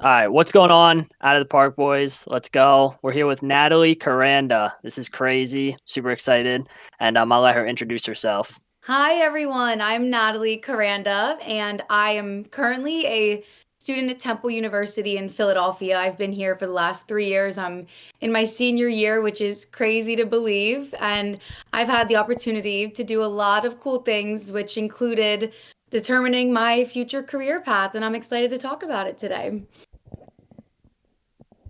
All right, what's going on out of the park, boys? Let's go. We're here with Natalie Koranda. This is crazy. Super excited. And I'll let her introduce herself. Hi, everyone. I'm Natalie Koranda, and I am currently a student at Temple University in Philadelphia. I've been here for the last 3 years. I'm in my senior year, which is crazy to believe. And I've had the opportunity to do a lot of cool things, which included determining my future career path. And I'm excited to talk about it today.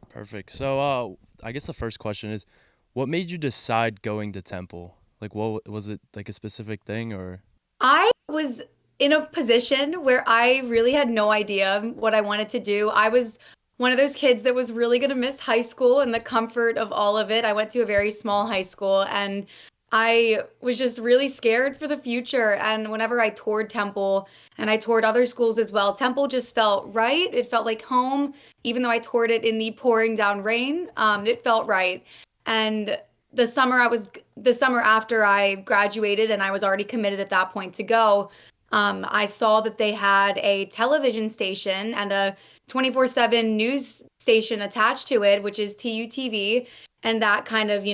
Perfect. So, I guess the first question is, what made you decide going to Temple? Like, what was it like a specific thing or? I was in a position where I really had no idea what I wanted to do. I was one of those kids that was really going to miss high school and the comfort of all of it. I went to a very small high school and I was just really scared for the future. And whenever I toured Temple and I toured other schools as well, Temple just felt right. It felt like home, even though I toured it in the pouring down rain. It felt right. And the summer after I graduated and I was already committed at that point to go, I saw that they had a television station and a 24/7 news station attached to it, which is TUTV. And that kind of,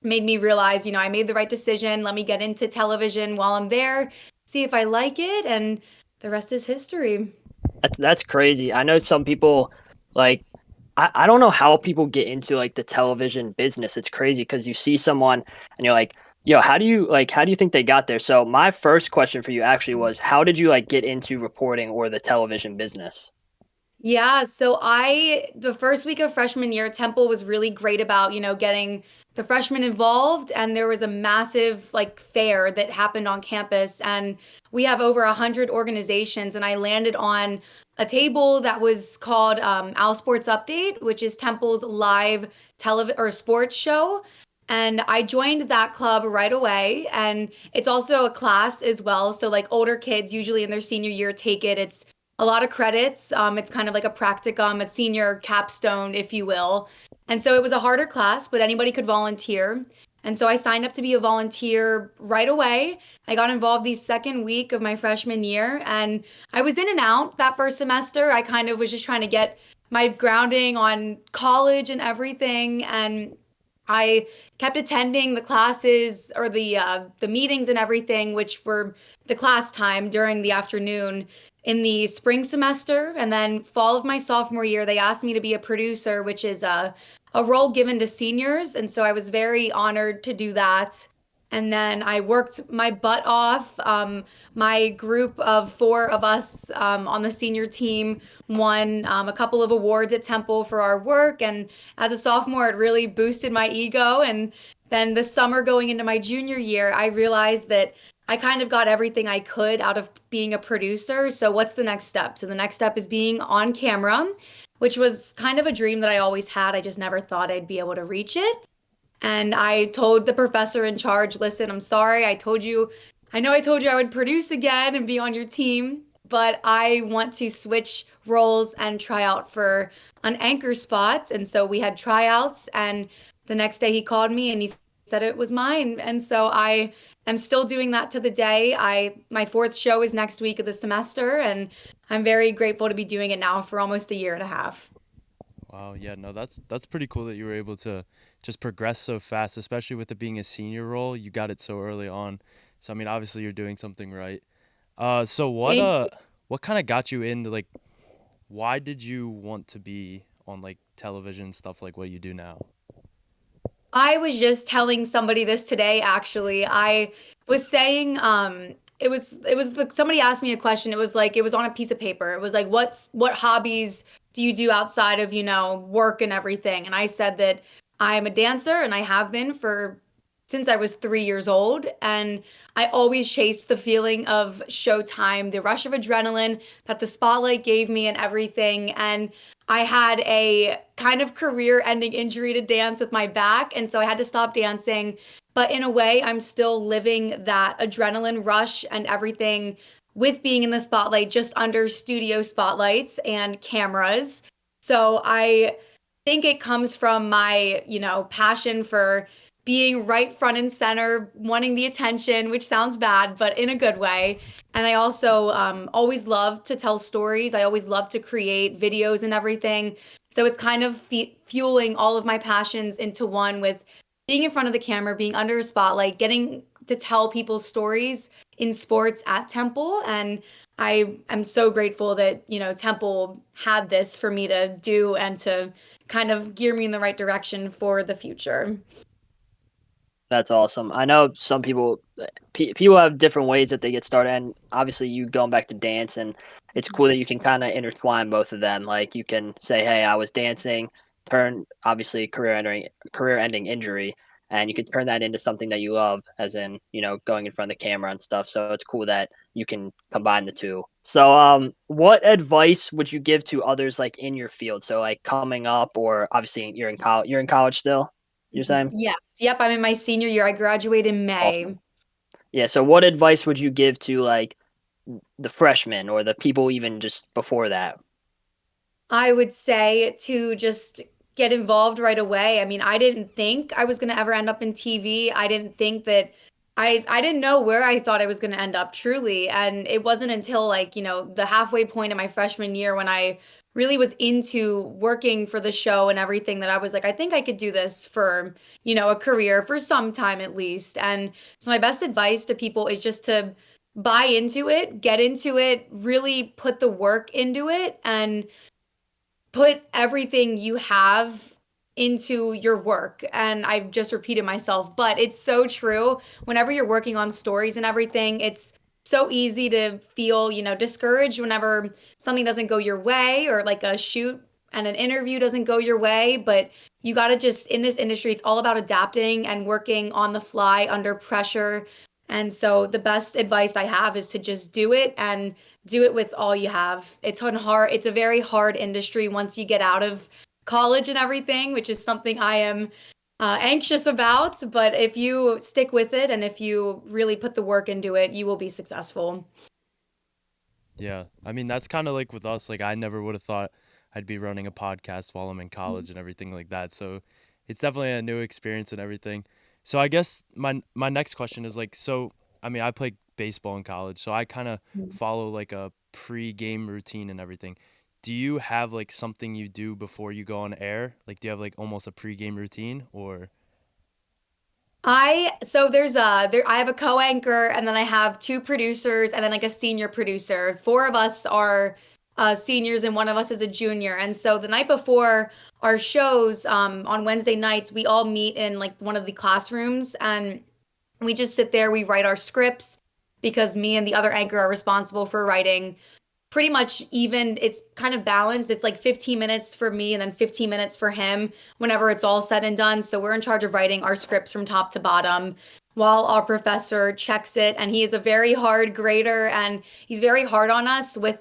made me realize, I made the right decision. Let me get into television while I'm there, see if I like it, and the rest is history. That's crazy. I know some people like I don't know how people get into like the television business. It's crazy because you see someone and you're like, yo, how do you think they got there? So my first question for you actually was how did you like get into reporting or the television business? Yeah, so the first week of freshman year, Temple was really great about, getting the freshmen involved. And there was a massive like fair that happened on campus. And we have over 100 organizations. And I landed on a table that was called Al Sports Update, which is Temple's live television or sports show. And I joined that club right away. And it's also a class as well. So like older kids, usually in their senior year, take it. It's a lot of credits. It's kind of like a practicum, a senior capstone, if you will. And so it was a harder class, but anybody could volunteer. And so I signed up to be a volunteer right away. I got involved the second week of my freshman year, and I was in and out that first semester. I kind of was just trying to get my grounding on college and everything. And I kept attending the classes or the meetings and everything, which were the class time during the afternoon in the spring semester. And then fall of my sophomore year, they asked me to be a producer, which is a role given to seniors. And so I was very honored to do that. And then I worked my butt off. My group of four of us on the senior team won a couple of awards at Temple for our work. And as a sophomore, it really boosted my ego. And then the summer going into my junior year, I realized that I kind of got everything I could out of being a producer. So, what's the next step? So, the next step is being on camera, which was kind of a dream that I always had. I just never thought I'd be able to reach it. And I told the professor in charge, listen, I'm sorry. I know I told you I would produce again and be on your team, but I want to switch roles and try out for an anchor spot. And so we had tryouts, and the next day he called me and he said it was mine. And so I am still doing that to the day. My fourth show is next week of the semester, and I'm very grateful to be doing it now for almost a year and a half. Wow, yeah, no, that's pretty cool that you were able to just progress so fast, especially with it being a senior role. You got it so early on. So I mean, obviously you're doing something right. So Thank what kind of got you into like why did you want to be on like television stuff like what you do now? I was just telling somebody this today, actually. I was saying, somebody asked me a question. It was like, it was on a piece of paper. It was like, what hobbies do you do outside of, work and everything? And I said that I'm a dancer and I have been for since I was 3 years old. And I always chased the feeling of showtime, the rush of adrenaline that the spotlight gave me and everything. And I had a kind of career ending injury to dance with my back. And so I had to stop dancing. But in a way, I'm still living that adrenaline rush and everything with being in the spotlight, just under studio spotlights and cameras. So I think it comes from my, passion for being right front and center, wanting the attention, which sounds bad, but in a good way. And I also always love to tell stories. I always love to create videos and everything. So it's kind of fueling all of my passions into one with being in front of the camera, being under a spotlight, getting to tell people's stories in sports at Temple. And I am so grateful that, Temple had this for me to do and to kind of gear me in the right direction for the future. That's awesome. I know some people people have different ways that they get started, and obviously you going back to dance, and it's cool that you can kind of intertwine both of them. Like you can say, "Hey, I was dancing," turn obviously career ending injury, and you can turn that into something that you love, as in going in front of the camera and stuff. So it's cool that you can combine the two. So, what advice would you give to others like in your field? So like coming up, or obviously you're in college. You're in college still. You're saying? Yes. Yep. I'm in my senior year. I graduate in Awesome. May. Yeah, so what advice would you give to like the freshmen or the people even just before that? I would say to just get involved right away. I mean, I didn't think I was going to ever end up in TV. I didn't think that I didn't know where I thought I was going to end up truly. And it wasn't until like, the halfway point of my freshman year when I really was into working for the show and everything that I was like, I think I could do this for, a career for some time at least. And so my best advice to people is just to buy into it, get into it, really put the work into it and put everything you have into your work. And I've just repeated myself, but it's so true. Whenever you're working on stories and everything, it's so easy to feel, discouraged whenever something doesn't go your way or like a shoot and an interview doesn't go your way. But you got to just, in this industry, it's all about adapting and working on the fly under pressure. And so the best advice I have is to just do it and do it with all you have. It's a very hard industry once you get out of college and everything, which is something I am anxious about. But if you stick with it and if you really put the work into it, you will be successful. Yeah. I mean, that's kind of like with us. Like, I never would have thought I'd be running a podcast while I'm in college and everything like that. So it's definitely a new experience and everything. So I guess my next question is like, so I mean, I played baseball in college, so I kind of follow like a pre-game routine and everything. Do you have like something you do before you go on air? Like, do you have like almost a pre-game routine or? I have a co-anchor and then I have two producers and then like a senior producer. Four of us are seniors and one of us is a junior. And so the night before our shows on Wednesday nights, we all meet in like one of the classrooms and we just sit there, we write our scripts because me and the other anchor are responsible for writing pretty much even. It's kind of balanced. It's like 15 minutes for me and then 15 minutes for him whenever it's all said and done. So we're in charge of writing our scripts from top to bottom while our professor checks it. And he is a very hard grader and he's very hard on us with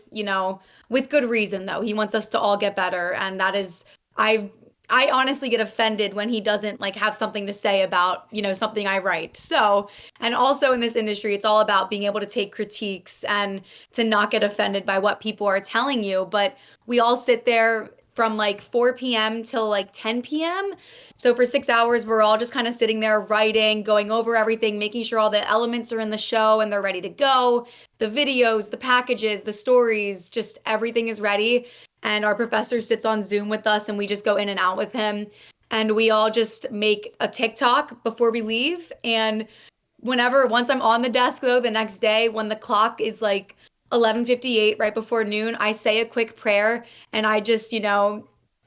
good reason though. He wants us to all get better. And that is, I I honestly get offended when he doesn't like have something to say about, something I write. So, and also in this industry, it's all about being able to take critiques and to not get offended by what people are telling you. But we all sit there from like 4 p.m. till like 10 p.m. So for 6 hours, we're all just kind of sitting there writing, going over everything, making sure all the elements are in the show and they're ready to go. The videos, the packages, the stories, just everything is ready. And our professor sits on Zoom with us and we just go in and out with him. And we all just make a TikTok before we leave. And once I'm on the desk though, the next day when the clock is like 11:58 right before noon, I say a quick prayer and I just,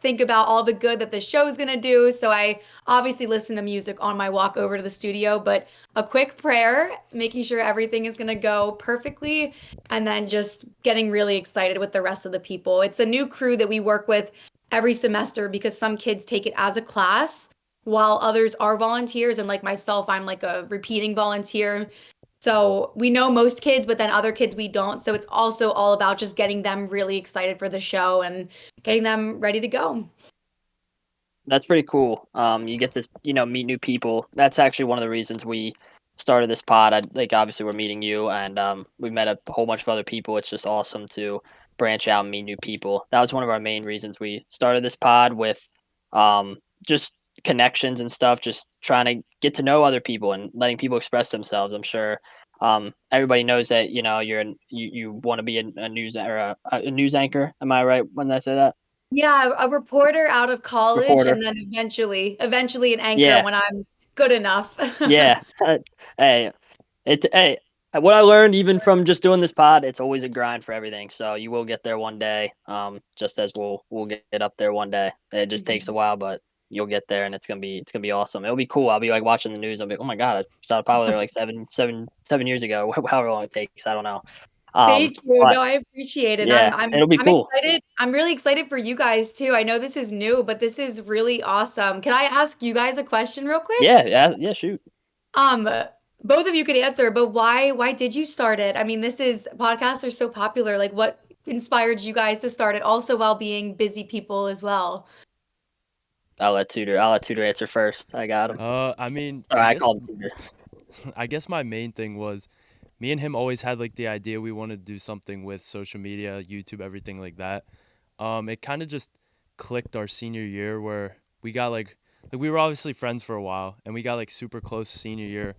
think about all the good that the show is going to do. So I obviously listen to music on my walk over to the studio, but a quick prayer, making sure everything is going to go perfectly, and then just getting really excited with the rest of the people. It's a new crew that we work with every semester because some kids take it as a class while others are volunteers. And like myself, I'm like a repeating volunteer. So we know most kids, but then other kids we don't. So it's also all about just getting them really excited for the show and getting them ready to go. That's pretty cool. You get this, meet new people. That's actually one of the reasons we started this pod. Like obviously we're meeting you, and we met a whole bunch of other people. It's just awesome to branch out and meet new people. That was one of our main reasons we started this pod with, just connections and stuff, just trying to get to know other people and letting people express themselves. I'm sure everybody knows that you want to be a news or a news anchor. Am I right when I say that? Yeah, a reporter out of college Reporter. and then eventually an anchor Yeah, when I'm good enough. yeah. Hey, hey, what I learned even from just doing this pod, it's always a grind for everything. So you will get there one day. Just as we'll get up there one day. It just takes a Mhm. while, but you'll get there, and it's gonna be awesome. It'll be cool. I'll be like watching the news. I'll be, oh my god, I shot a pod there like 7 years ago. However long it takes, I don't know. Thank you. But No, I appreciate it. yeah, it'll be I'm cool. excited. I'm really excited for you guys too. I know this is new, but this is really awesome. Can I ask you guys a question real quick? Yeah, yeah, yeah. Shoot. Um, Both of you could answer, but why did you start it? I mean, this is podcasts are so popular. Like what inspired you guys to start it also while being busy people as well? I'll let Tutor answer first. I got him. I mean, Sorry, I called him Tutor. I guess my main thing was me and him always had like the idea we wanted to do something with social media, YouTube, everything like that. It kind of just clicked our senior year where we got like we were obviously friends for a while and we got like super close senior year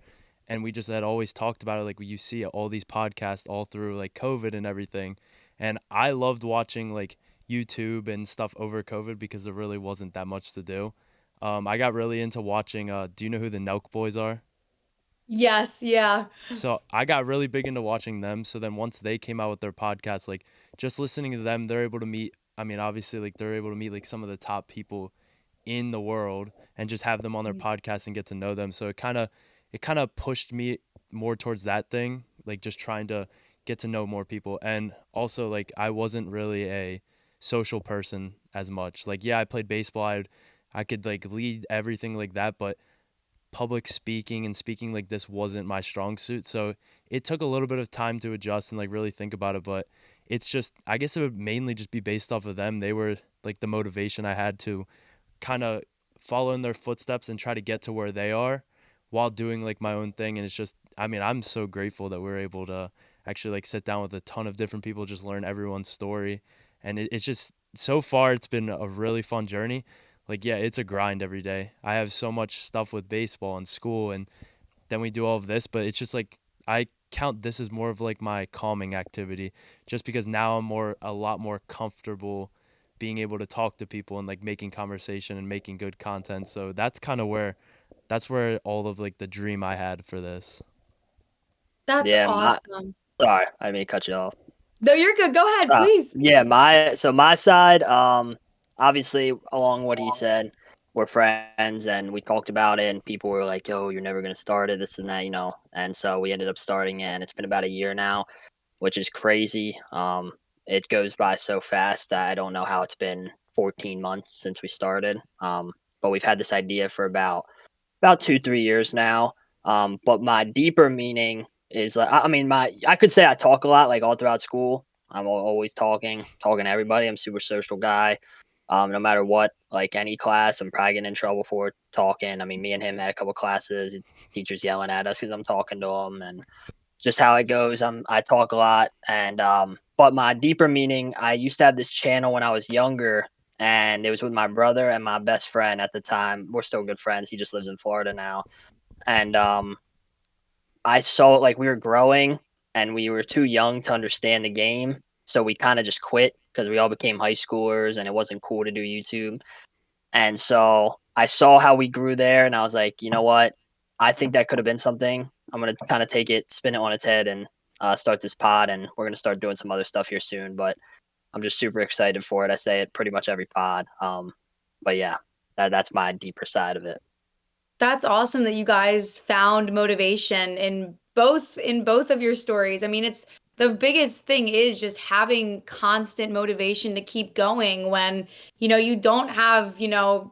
and we just had always talked about it like you see all these podcasts all through like COVID and everything. And I loved watching like YouTube and stuff over COVID because there really wasn't that much to do. I got really into watching do you know who the Nelk Boys are? Yes, yeah. So I got really big into watching them. So then once they came out with their podcast, like just listening to them, they're able to meet. I mean, obviously, like they're able to meet like some of the top people in the world and just have them on their podcast and get to know them. So it kind of pushed me more towards that thing, like just trying to get to know more people. And also, like I wasn't really a social person as much. Like yeah, I played baseball. I could like lead everything like that, but public speaking and speaking like this wasn't my strong suit. So it took a little bit of time to adjust and like really think about it. But it's just, I guess it would mainly just be based off of them. They were like the motivation I had to kind of follow in their footsteps and try to get to where they are while doing like my own thing. And it's just, I mean, I'm so grateful that we're able to actually like sit down with a ton of different people, just learn everyone's story. And it's just, so far, it's been a really fun journey. Like yeah, it's a grind every day. I have so much stuff with baseball and school and then we do all of this, but it's just like I count this as more of like my calming activity just because now I'm a lot more comfortable being able to talk to people and like making conversation and making good content. So that's where all of like the dream I had for this. That's Yeah, awesome. sorry, I may cut you off. No, you're good. Go ahead, please. Yeah, my side, obviously along what he said, we're friends and we talked about it and people were like, "Yo, you're never gonna start it, this and that," you know. And so we ended up starting it and it's been about a year now, which is crazy. It goes by so fast. I don't know how it's been 14 months since we started. But we've had this idea for about 2 3 years now. But my deeper meaning is I mean I could say I talk a lot like all throughout school. I'm always talking to everybody. I'm a super social guy. No matter what, like any class, I'm probably getting in trouble for talking. I mean, me and him had a couple classes, teachers yelling at us because I'm talking to them, and just how it goes. I talk a lot, and but my deeper meaning, I used to have this channel when I was younger, and it was with my brother and my best friend at the time. We're still good friends. He just lives in Florida now, and I saw it like we were growing, and we were too young to understand the game, so we kind of just quit because we all became high schoolers, and it wasn't cool to do YouTube. And so I saw how we grew there, and I was like, you know what? I think that could have been something. I'm gonna kind of take it, spin it on its head, and start this pod. And we're gonna start doing some other stuff here soon. But I'm just super excited for it. I say it pretty much every pod. But yeah, that's my deeper side of it. That's awesome that you guys found motivation in both of your stories. I mean, it's the biggest thing is just having constant motivation to keep going when, you don't have,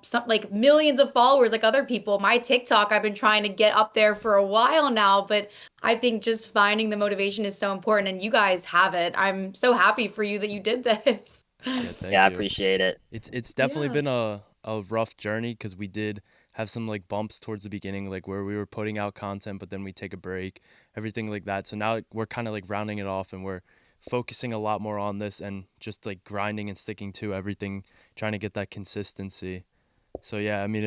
some like millions of followers like other people. My TikTok, I've been trying to get up there for a while now, but I think just finding the motivation is so important and you guys have it. I'm so happy for you that you did this. Yeah, Yeah, thank I you. appreciate it. It's definitely Yeah. been a rough journey because we did have some like bumps towards the beginning, like where we were putting out content, but then we take a break, everything like that. So now like, we're kind of like rounding it off and we're focusing a lot more on this and just like grinding and sticking to everything, trying to get that consistency. So yeah, I mean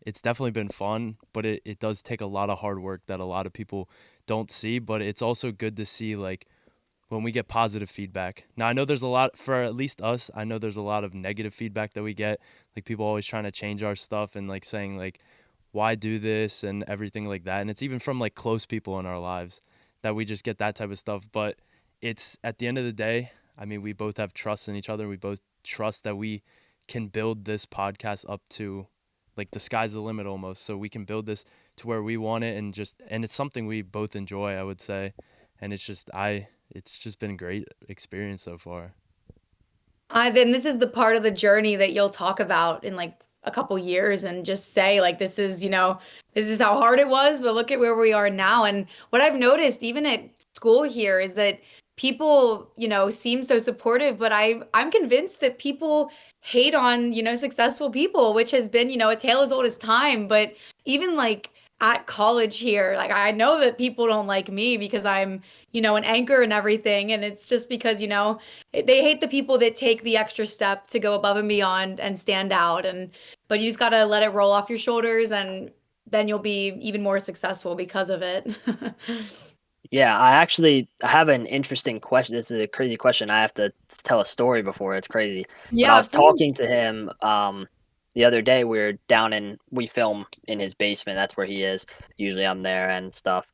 it's definitely been fun, but it does take a lot of hard work that a lot of people don't see. But it's also good to see like when we get positive feedback. Now I know there's a lot for at least us. I know there's a lot of negative feedback that we get, like people always trying to change our stuff and like saying like why do this and everything like that. And it's even from like close people in our lives that we just get that type of stuff. But it's at the end of the day, I mean, we both have trust in each other. We both trust that we can build this podcast up to like the sky's the limit almost. So we can build this to where we want it and it's something we both enjoy, I would say. And it's just been a great experience so far. Then this is the part of the journey that you'll talk about in like a couple years and just say like this is, this is how hard it was, but look at where we are now. And what I've noticed even at school here is that people, seem so supportive, but I'm convinced that people hate on, successful people, which has been, a tale as old as time. But even like at college here, like I know that people don't like me because I'm, an anchor and everything. And it's just because, they hate the people that take the extra step to go above and beyond and stand out. But you just got to let it roll off your shoulders and then you'll be even more successful because of it. Yeah, I have an interesting question. This is a crazy question. I have to tell a story before. It's crazy. But I Yeah, was please. talking to him the other day. We film in his basement. That's where he is. Usually I'm there and stuff.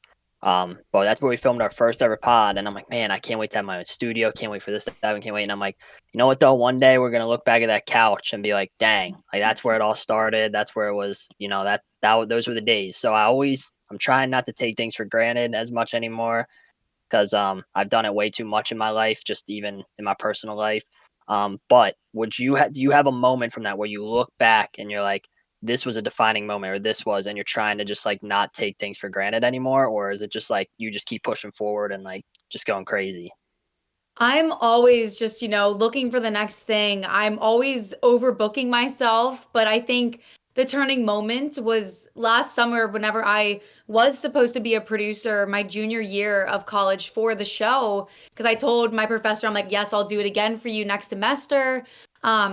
But that's where we filmed our first ever pod. And I'm like, man, I can't wait to have my own studio. Can't wait for this to happen. Can't wait. And I'm like, you know what though? One day we're gonna look back at that couch and be like, dang, like that's where it all started. That's where it was. Those were the days. So I'm trying not to take things for granted as much anymore because I've done it way too much in my life, just even in my personal life. But do you have a moment from that where you look back and you're like, this was a defining moment, or this was, and you're trying to just like not take things for granted anymore, or is it just like you just keep pushing forward and like just going crazy? I'm always just, looking for the next thing. I'm always overbooking myself, but I think the turning moment was last summer whenever I was supposed to be a producer my junior year of college for the show. Because I told my professor, I'm like, yes, I'll do it again for you next semester.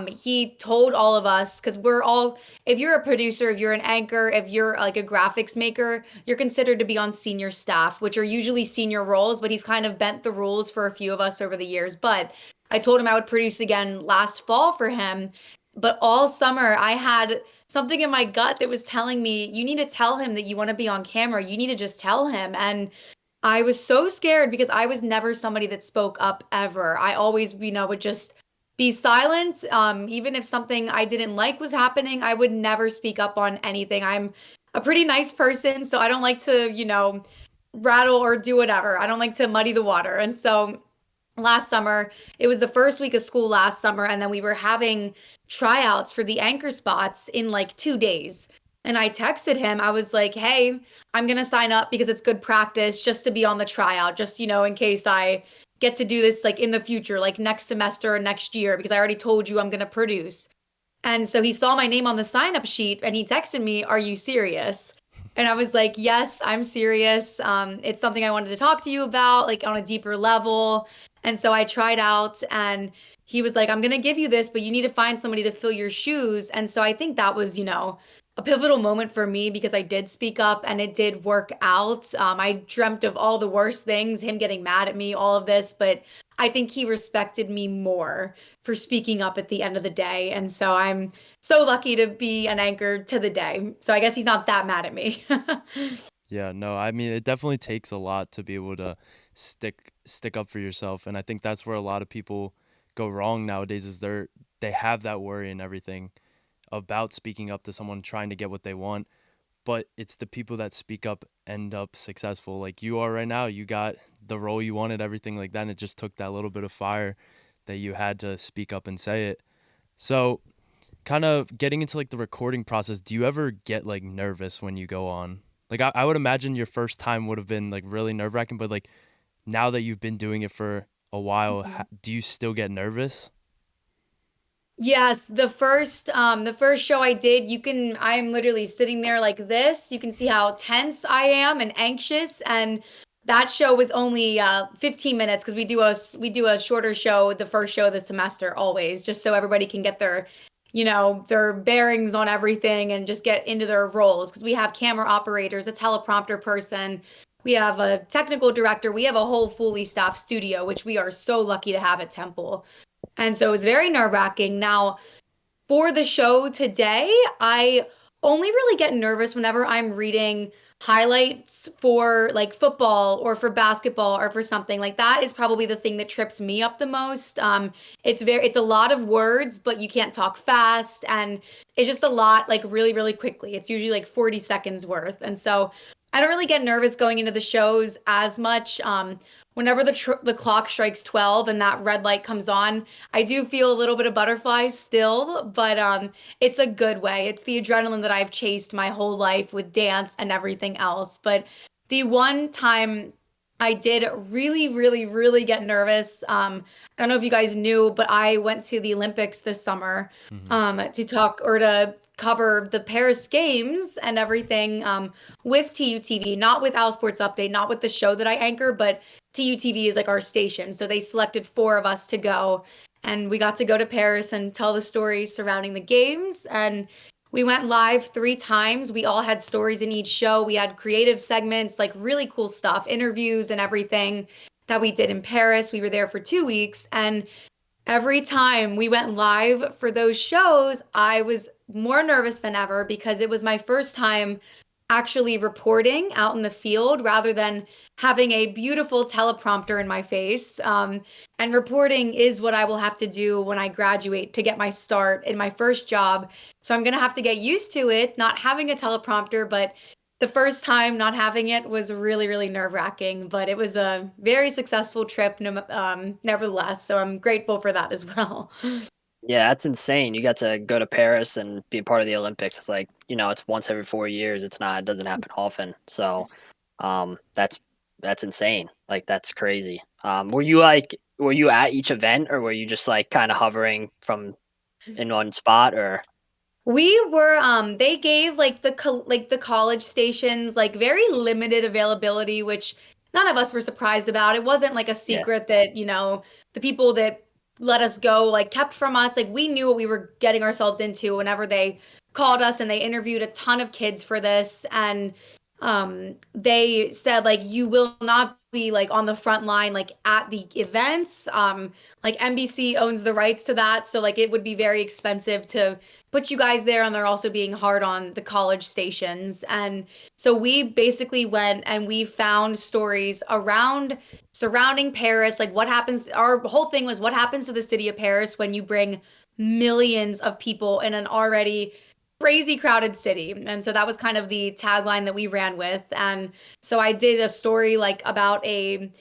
He told all of us, because we're all, if you're a producer, if you're an anchor, if you're like a graphics maker, you're considered to be on senior staff, which are usually senior roles, but he's kind of bent the rules for a few of us over the years. But I told him I would produce again last fall for him. But all summer, I had something in my gut that was telling me, you need to tell him that you want to be on camera. You need to just tell him. And I was so scared because I was never somebody that spoke up ever. I always, would just be silent. Even if something I didn't like was happening, I would never speak up on anything. I'm a pretty nice person, so I don't like to, rattle or do whatever. I don't like to muddy the water. And so last summer, it was the first week of school last summer, and then we were having tryouts for the anchor spots in like 2 days. And I texted him, I was like, hey, I'm going to sign up because it's good practice just to be on the tryout, just, in case I get to do this like in the future, like next semester or next year, because I already told you I'm going to produce. And so he saw my name on the sign up sheet and he texted me, are you serious? And I was like, yes, I'm serious. It's something I wanted to talk to you about, like on a deeper level. And so I tried out and he was like, I'm going to give you this, but you need to find somebody to fill your shoes. And so I think that was, a pivotal moment for me because I did speak up and it did work out. I dreamt of all the worst things, him getting mad at me, all of this, but I think he respected me more for speaking up at the end of the day. And so I'm so lucky to be an anchor to the day. So I guess he's not that mad at me. Yeah, no, I mean it definitely takes a lot to be able to stick up for yourself, and I think that's where a lot of people go wrong nowadays is they have that worry and everything about speaking up to someone trying to get what they want, but it's the people that speak up end up successful. Like you are right now, you got the role you wanted, everything like that, and it just took that little bit of fire that you had to speak up and say it. So, kind of getting into like the recording process, do you ever get like nervous when you go on? Like I would imagine your first time would have been like really nerve-wracking, but like now that you've been doing it for a while, do you still get nervous? Yes, the first show I did, I'm literally sitting there like this. You can see how tense I am and anxious. And that show was only 15 minutes because we do a shorter show, the first show of the semester always, just so everybody can their bearings on everything and just get into their roles. Because we have camera operators, a teleprompter person, we have a technical director, we have a whole fully staffed studio, which we are so lucky to have at Temple. And so it was very nerve-wracking. Now, for the show today, I only really get nervous whenever I'm reading highlights for like football or for basketball or for something like that is probably the thing that trips me up the most. It's a lot of words, but you can't talk fast, and it's just a lot like really, really quickly. It's usually like 40 seconds worth. And so I don't really get nervous going into the shows as much. Whenever the clock strikes 12 and that red light comes on, I do feel a little bit of butterflies still, but it's a good way. It's the adrenaline that I've chased my whole life with dance and everything else. But the one time I did really, really, really get nervous. I don't know if you guys knew, but I went to the Olympics this summer Hmm. to talk or to cover the Paris Games and everything with TUTV, not with Our Sports Update, not with the show that I anchor, but TUTV is like our station. So they selected four of us to go, and we got to go to Paris and tell the stories surrounding the games. And we went live 3 times. We all had stories in each show. We had creative segments, like really cool stuff, interviews and everything that we did in Paris. We were there for 2 weeks. And every time we went live for those shows, I was more nervous than ever because it was my first time actually reporting out in the field rather than having a beautiful teleprompter in my face. And reporting is what I will have to do when I graduate to get my start in my first job. So I'm going to have to get used to it, not having a teleprompter, but the first time not having it was really, really nerve-wracking, but it was a very successful trip, nevertheless. So I'm grateful for that as well. Yeah, that's insane. You got to go to Paris and be a part of the Olympics. It's like, it's once every 4 years. It doesn't happen often. So, that's insane. Like, that's crazy. Were you at each event, or were you just like kind of hovering from in one spot, or? We were they gave like the college stations like very limited availability, which none of us were surprised about. It wasn't like a Yeah. secret that, the people that let us go like kept from us. Like we knew what we were getting ourselves into whenever they called us, and they interviewed a ton of kids for this. And they said like you will not be like on the front line like at the events. Like NBC owns the rights to that, so like it would be very expensive to put you guys there, and they're also being hard on the college stations. And so we basically went and we found stories around surrounding Paris, like what happens. Our whole thing was what happens to the city of Paris when you bring millions of people in an already crazy crowded city. And so that was kind of the tagline that we ran with. And so I did a story like about a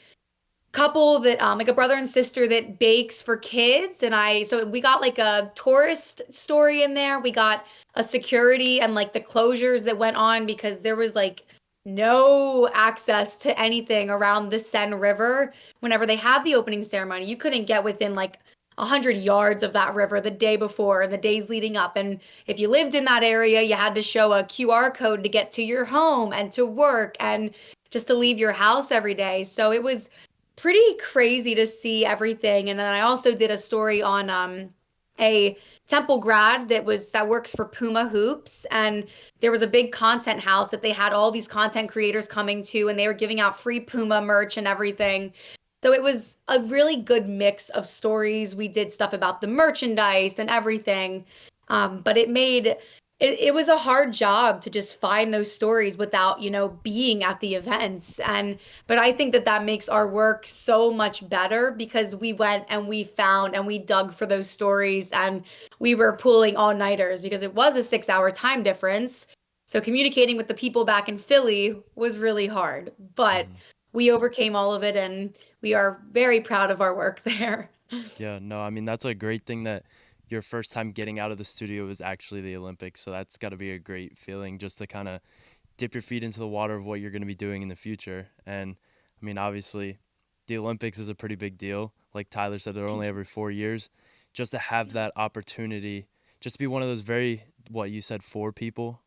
couple that like a brother and sister that bakes for kids. And so we got like a tourist story in there. We got a security and like the closures that went on because there was like no access to anything around the Seine River whenever they had the opening ceremony. You couldn't get within like 100 yards of that river the day before and the days leading up. And if you lived in that area, you had to show a QR code to get to your home and to work and just to leave your house every day. So it was pretty crazy to see everything. And then I also did a story on a Temple grad that works for Puma Hoops, and there was a big content house that they had all these content creators coming to, and they were giving out free Puma merch and everything. So it was a really good mix of stories. We did stuff about the merchandise and everything. But it was a hard job to just find those stories without, being at the events. But I think that makes our work so much better because we went and we found and we dug for those stories, and we were pulling all-nighters because it was a 6-hour time difference. So communicating with the people back in Philly was really hard, but Hmm. we overcame all of it, and we are very proud of our work there. Yeah, no, I mean, that's a great thing that your first time getting out of the studio was actually the Olympics. So that's got to be a great feeling just to kind of dip your feet into the water of what you're going to be doing in the future. And I mean, obviously, the Olympics is a pretty big deal. Like Tyler said, they're only every 4 years. Just to have that opportunity, just to be one of those what you said, four people,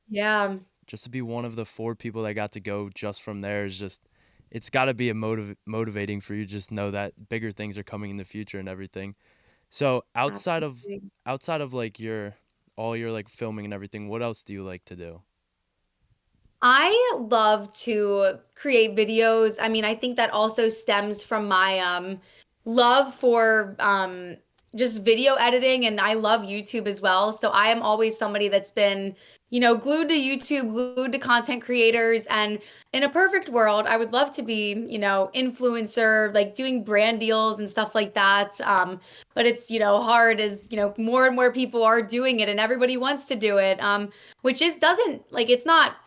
Yeah. just to be one of the four people that got to go just from there is just, it's got to be motivating for you to just know that bigger things are coming in the future and everything. So Absolutely. outside of like your all your like filming and everything, what else do you like to do? I love to create videos. I mean, I think that also stems from my love for just video editing, and I love YouTube as well. So I am always somebody that's been, glued to YouTube, glued to content creators. And in a perfect world, I would love to be, influencer, like doing brand deals and stuff like that. But it's, hard as, more and more people are doing it and everybody wants to do it. Which is doesn't like it's not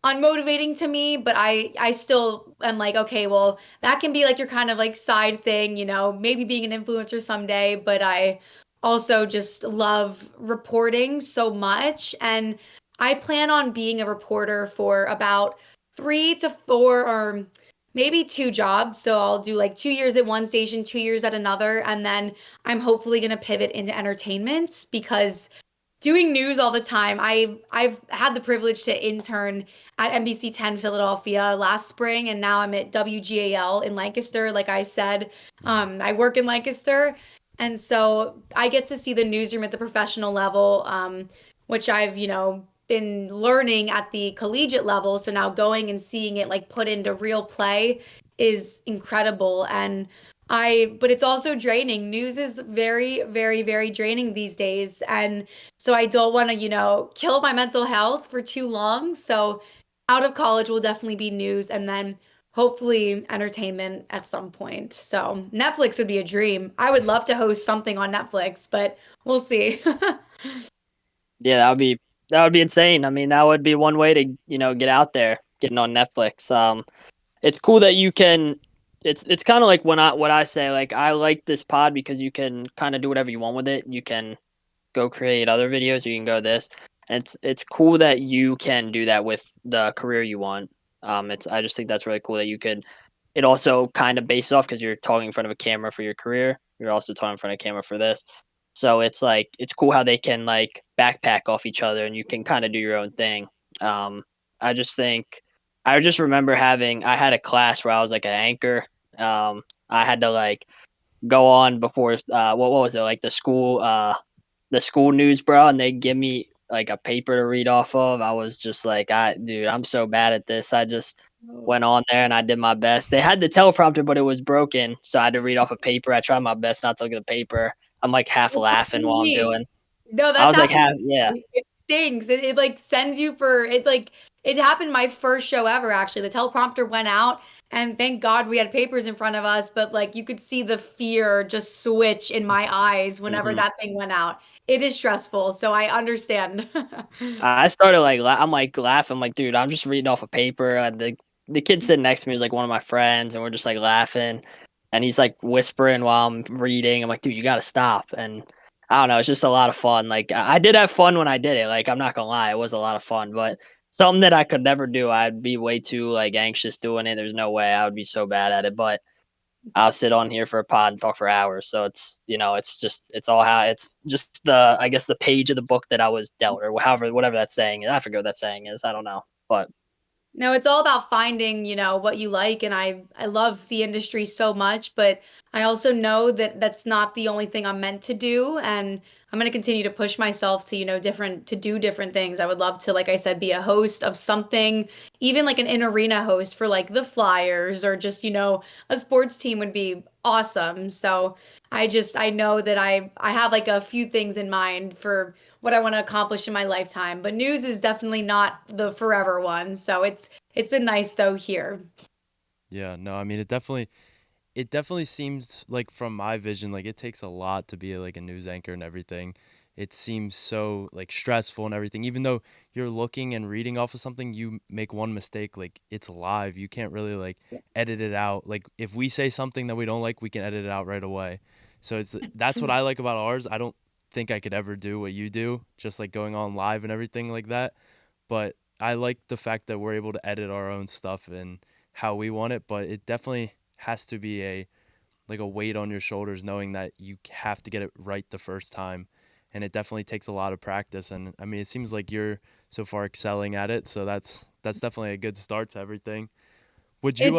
unmotivating to me, but I still am like, okay, well, that can be like your kind of like side thing, maybe being an influencer someday, but I also just love reporting so much, and I plan on being a reporter for about 3 to 4 or maybe 2 jobs. So I'll do like 2 years at one station, 2 years at another, and then I'm hopefully going to pivot into entertainment because doing news all the time. I've had the privilege to intern at NBC 10 Philadelphia last spring, and now I'm at WGAL in Lancaster. Like I said, Mhm. I work in Lancaster, and so I get to see the newsroom at the professional level, which I've been learning at the collegiate level. So now going and seeing it like put into real play is incredible. But it's also draining. News is very, very, very draining these days. And so I don't want to, kill my mental health for too long. So out of college will definitely be news and then hopefully entertainment at some point. So Netflix would be a dream. I would love to host something on Netflix, but we'll see. Yeah, that would be insane. I mean, that would be one way to, get out there, getting on Netflix. It's cool that you can it's kind of like when I what I say, like I like this pod because you can kind of do whatever you want with it. You can go create other videos, you can go this. And it's cool that you can do that with the career you want. It's I just think that's really cool that you could it also kind of based off because you're talking in front of a camera for your career. You're also talking in front of a camera for this. So it's like it's cool how they can like backpack off each other and you can kind of do your own thing. Um, I just think I just remember I had a class where I was like an anchor. I had to like go on before what was it like the school news, bro, and they give me like a paper to read off of. I was just like, dude, I'm so bad at this. I just Oh, went on there and I did my best. They had the teleprompter, but it was broken, so I had to read off a paper. I tried my best not to look at the paper. I'm like half that laughing happened to while I'm me. doing. No, I that's was like happened half, to yeah. me. It stings. It like sends you for it like it happened my first show ever actually. The teleprompter went out and thank God we had papers in front of us, but like you could see the fear just switch in my eyes whenever hmm that thing went out. It is stressful, so I understand. I started like I'm like laughing, I'm like, dude, I'm just reading off a paper. And the kid sitting next to me is like one of my friends, and we're just like laughing, and he's like whispering while I'm reading. I'm like, dude, you gotta stop. And I don't know, it's just a lot of fun. Like I did have fun when I did it. Like I'm not gonna lie, it was a lot of fun. But something that I could never do, I'd be way too like anxious doing it. There's no way I would be so bad at it. But I'll sit on here for a pod and talk for hours. So it's it's just it's all how it's just the I guess the page of the book that I was dealt or however whatever that saying is. I forget what that saying is. I don't know. But No, it's all about finding, what you like, and I love the industry so much, but I also know that that's not the only thing I'm meant to do, and I'm going to continue to push myself to, to do different things. I would love to, like I said, be a host of something, even like an in-arena host for like the Flyers or just, a sports team would be awesome. So I know that I have like a few things in mind for what I want to accomplish in my lifetime. But news is definitely not the forever one. So it's been nice though here. Yeah, no, I mean it definitely seems like from my vision like it takes a lot to be like a news anchor and everything. It seems so like stressful and everything. Even though you're looking and reading off of something, you make one mistake, like it's live. You can't really like edit it out. Like if we say something that we don't like, we can edit it out right away. So that's what I like about ours. I don't think I could ever do what you do, just like going on live and everything like that. But I like the fact that we're able to edit our own stuff and how we want it, but it definitely has to be a like a weight on your shoulders knowing that you have to get it right the first time, and it definitely takes a lot of practice. And I mean, it seems like you're so far excelling at it, so that's definitely a good start to everything. Would you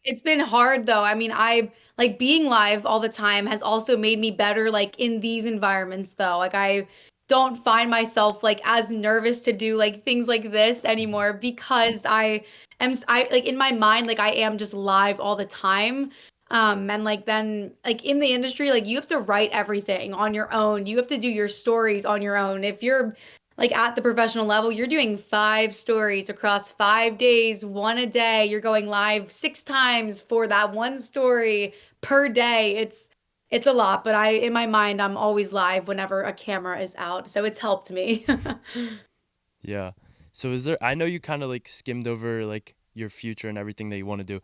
It's been hard though. I mean, I like being live all the time has also made me better like in these environments though. Like I don't find myself like as nervous to do like things like this Mhm. anymore because I like in my mind like I am just live all the time. And like then like in the industry like you have to write everything on your own. You have to do your stories on your own. If you're like at the professional level, you're doing 5 stories across 5 days, one a day. You're going live 6 times for that one story per day. It's a lot, but I in my mind I'm always live whenever a camera is out. So it's helped me. Yeah. So is there I know you kind of like skimmed over like your future and everything that you want to do.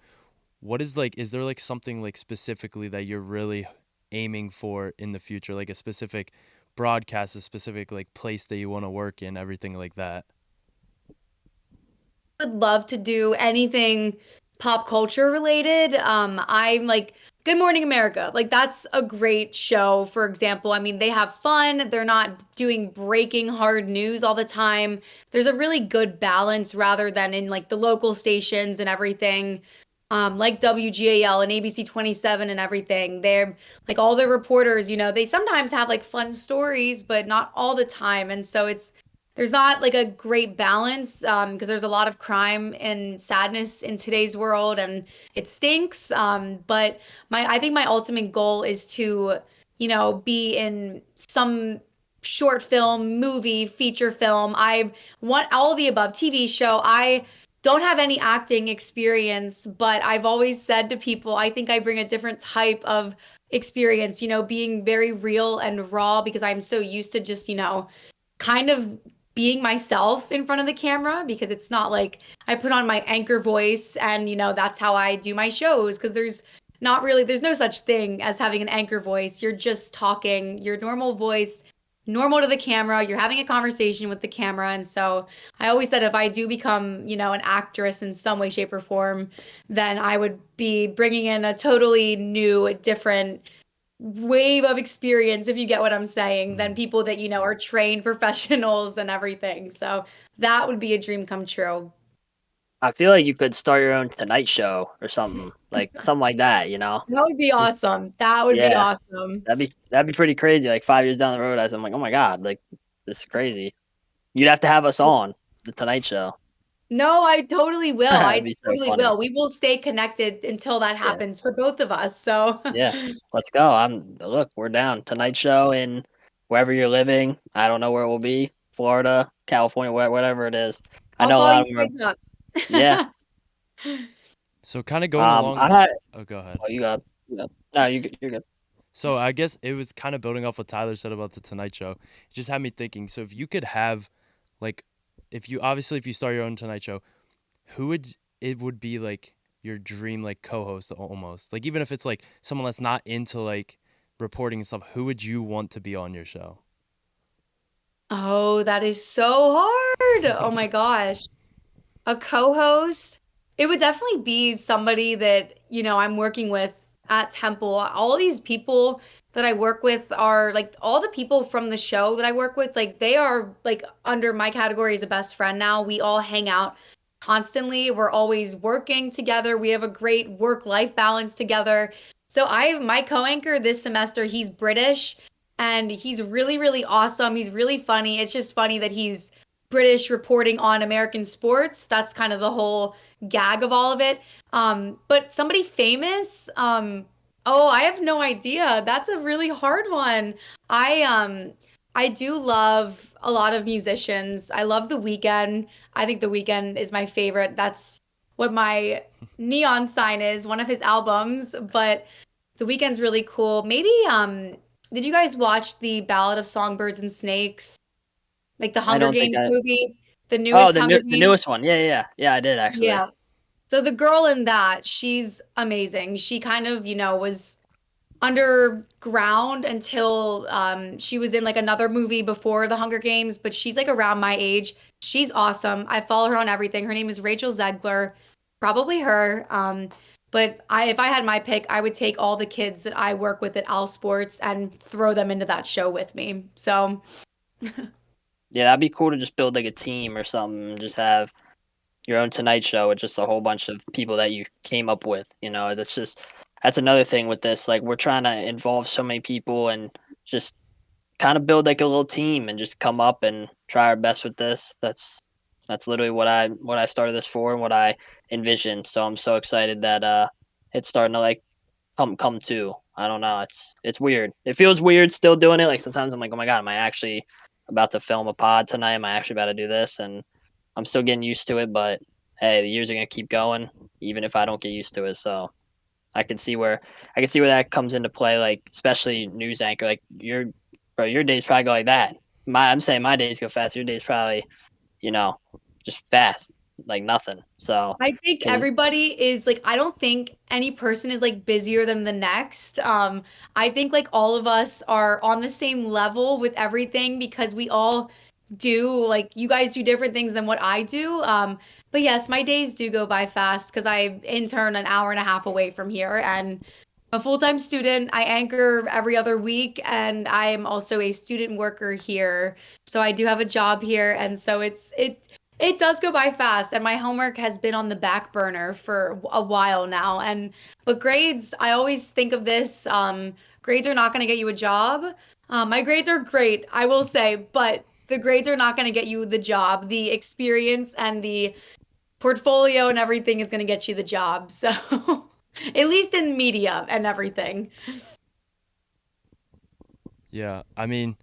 What is like is there like something like specifically that you're really aiming for in the future, like a specific broadcast, a specific like place that you want to work in, everything like that? Would love to do anything pop culture related. I'm like Good Morning America. Like that's a great show, for example. I mean, they have fun. They're not doing breaking hard news all the time. There's a really good balance rather than in like the local stations and everything. Like WGAL and ABC 27 and everything. They're like all the reporters, they sometimes have like fun stories, but not all the time. And so there's not like a great balance because there's a lot of crime and sadness in today's world and it stinks. But I think my ultimate goal is to, be in some short film, movie, feature film. I want all of the above, TV show. I don't have any acting experience, but I've always said to people, I think I bring a different type of experience, being very real and raw because I'm so used to just, kind of being myself in front of the camera because it's not like I put on my anchor voice and that's how I do my shows because there's no such thing as having an anchor voice. You're just talking your normal voice, normal to the camera. You're having a conversation with the camera. And so I always said if I do become, an actress in some way, shape, or form, then I would be bringing in a totally new, different wave of experience, if you get what I'm saying, than Mhm. people that, are trained professionals and everything. So that would be a dream come true. I feel like you could start your own Tonight Show or something like that, you know? That would be Just awesome. That would be yeah, awesome. that'd be pretty crazy, like, 5 years down the road, as I'm like, "Oh my god, like, this is crazy." You'd have to have us on The Tonight Show. No, I totally will. That'd I be so totally funny. will. We will stay connected until that Yeah, happens for both of us. So yeah. Let's go. Look, we're down. Tonight Show in wherever you're living. I don't know where it will be, Florida, California, whatever it is. I I'll know a call lot you of them are. straight up. Yeah. So kind of going I along had Oh, go ahead. Oh, you got no, you're good. So I guess it was kind of building off what Tyler said about the Tonight Show. It just had me thinking. So if you could have, like, if you start your own Tonight Show, who would it would be like your dream like co-host almost? Like even if it's like someone that's not into like reporting and stuff, who would you want to be on your show? Oh, that is so hard. Oh my gosh. A co-host, it would definitely be somebody that, I'm working with at Temple. All these people that I work with are like all the people from the show that I work with, like they are like under my category as a best friend now. We all hang out constantly. We're always working together. We have a great work-life balance together. So my co-anchor this semester, he's British and he's really, really awesome. He's really funny. It's just funny that he's British reporting on American sports. That's kind of the whole gag of all of it. But somebody famous, oh, I have no idea. That's a really hard one. I do love a lot of musicians. I love The Weeknd. I think The Weeknd is my favorite. That's what my neon sign is, one of his albums. But The Weeknd's really cool. Maybe did you guys watch the Ballad of Songbirds and Snakes? Like the I Hunger don't think Games I movie, the Oh, newest Hunger the Games. newest one. Yeah, yeah, yeah. Yeah, I did actually. Yeah. So the girl in that, she's amazing. She kind of, was underground until she was in like another movie before the Hunger Games, but she's like around my age. She's awesome. I follow her on everything. Her name is Rachel Zegler, probably her. But if I had my pick, I would take all the kids that I work with at All Sports and throw them into that show with me. So Yeah, that'd be cool to just build, like, a team or something, and just have your own Tonight Show with just a whole bunch of people that you came up with. That's another thing with this. Like we're trying to involve so many people and just kind of build like a little team and just come up and try our best with this. That's literally what I started this for and what I envisioned. So I'm so excited that it's starting to like come to. I don't know. It's weird. It feels weird still doing it. Like sometimes I'm like, oh my god, am I actually about to film a pod tonight? Am I actually about to do this? And I'm still getting used to it, but hey, the years are gonna keep going, even if I don't get used to it. So I can see where that comes into play, like especially news anchor. Like your days probably go like that. I'm saying my days go fast. Your days probably, you know, just fast, like nothing. So I think because everybody is like, I don't think any person is like busier than the next. I think like all of us are on the same level with everything because we all do like you guys do different things than what I do. But yes, my days do go by fast because I intern an hour and a half away from here and I'm a full-time student. I anchor every other week and I am also a student worker here. So I do have a job here and so it does go by fast, and my homework has been on the back burner for a while now. But grades, I always think of this. Grades are not going to get you a job. My grades are great, I will say, but the grades are not going to get you the job. The experience and the portfolio and everything is going to get you the job. So, at least in media and everything. Yeah, I mean,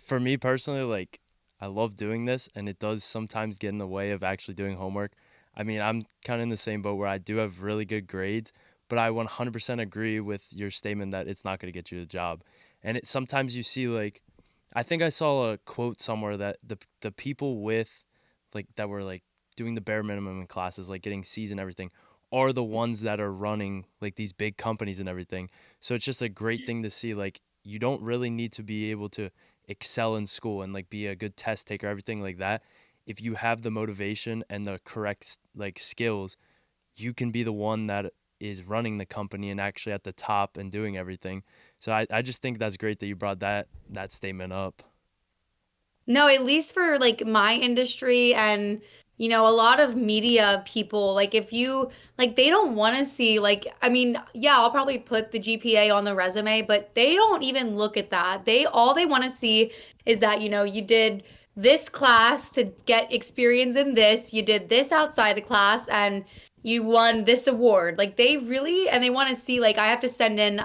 for me personally, like I love doing this, and it does sometimes get in the way of actually doing homework. I mean, I'm kind of in the same boat where I do have really good grades, but I 100% agree with your statement that it's not going to get you a job. And sometimes you see like, I think I saw a quote somewhere that the people with like that were like doing the bare minimum in classes, like getting C's and everything, are the ones that are running like these big companies and everything. So it's just a great thing to see. Like you don't really need to be able to excel in school and like be a good test taker, everything like that. If you have the motivation and the correct like skills, you can be the one that is running the company and actually at the top and doing everything. So I just think that's great that you brought that statement up. No, at least for like my industry and a lot of media people, like if you like they don't want to see like I mean, yeah, I'll probably put the GPA on the resume, but they don't even look at that. They want to see is that, you did this class to get experience in this, you did this outside of class and you won this award. Like they really and they want to see like I have to send in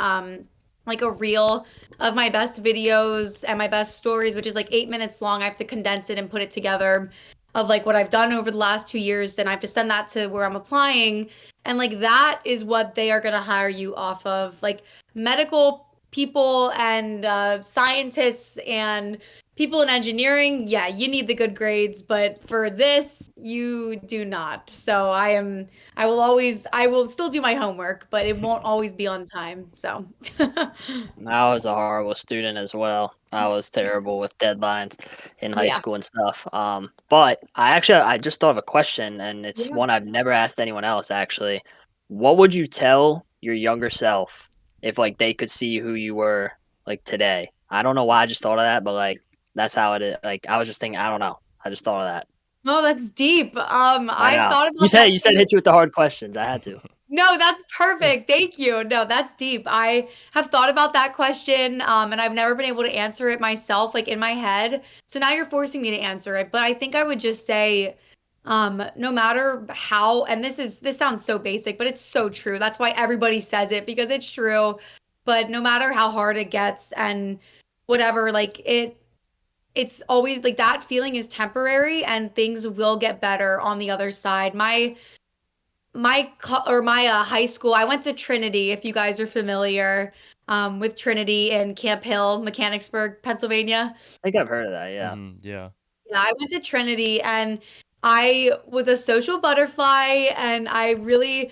like a reel of my best videos and my best stories, which is like 8 minutes long. I have to condense it and put it together of like what I've done over the last 2 years. And I have to send that to where I'm applying. And like that is what they are going to hire you off of. Like medical people and scientists and people in engineering, yeah, you need the good grades. But for this, you do not. So I will still do my homework, but it won't always be on time. So. I was a horrible student as well. I was terrible with deadlines in high Yeah. school and stuff. But I just thought of a question, and it's Yeah. one I've never asked anyone else actually. What would you tell your younger self if like they could see who you were like today? I don't know why I just thought of that, but like that's how it is. Like I was just thinking, I don't know. I just thought of that. Oh, that's deep. I I've know. thought about that You said too. hit you with the hard questions. I had to. No, that's perfect. Thank you. No, that's deep. I have thought about that question, and I've never been able to answer it myself, like in my head. So now you're forcing me to answer it. But I think I would just say, no matter how, and this sounds so basic, but it's so true. That's why everybody says it because it's true. But no matter how hard it gets and whatever, like it's always like that feeling is temporary and things will get better on the other side. My high school, I went to Trinity, if you guys are familiar with Trinity in Camp Hill, Mechanicsburg, Pennsylvania. I think I've heard of that. Yeah. Yeah. Yeah, I went to Trinity and I was a social butterfly and I really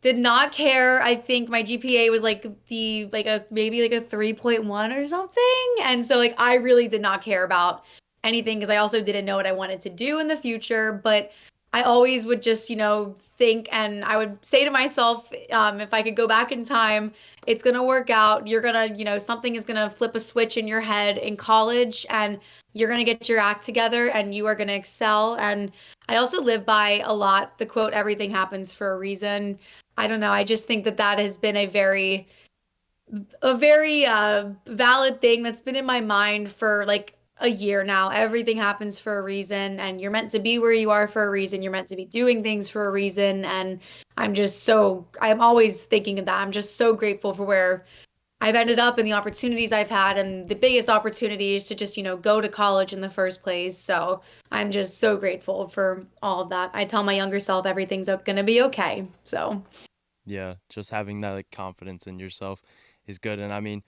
did not care. I think my GPA was like the like a maybe like a 3.1 or something. And so like I really did not care about anything because I also didn't know what I wanted to do in the future, but I always would just, think and I would say to myself, if I could go back in time, it's gonna work out. You're gonna, something is gonna flip a switch in your head in college and you're going to get your act together and you are going to excel. And I also live by a lot the quote, everything happens for a reason. I don't know. I just think that that has been a very valid thing that's been in my mind for like a year now. Everything happens for a reason, and you're meant to be where you are for a reason. You're meant to be doing things for a reason. And I'm always thinking of that. I'm just so grateful for where I've ended up and the opportunities I've had. And the biggest opportunity is to just, go to college in the first place. So I'm just so grateful for all of that. I tell my younger self everything's going to be okay. So. Yeah, just having that like confidence in yourself is good. And I mean,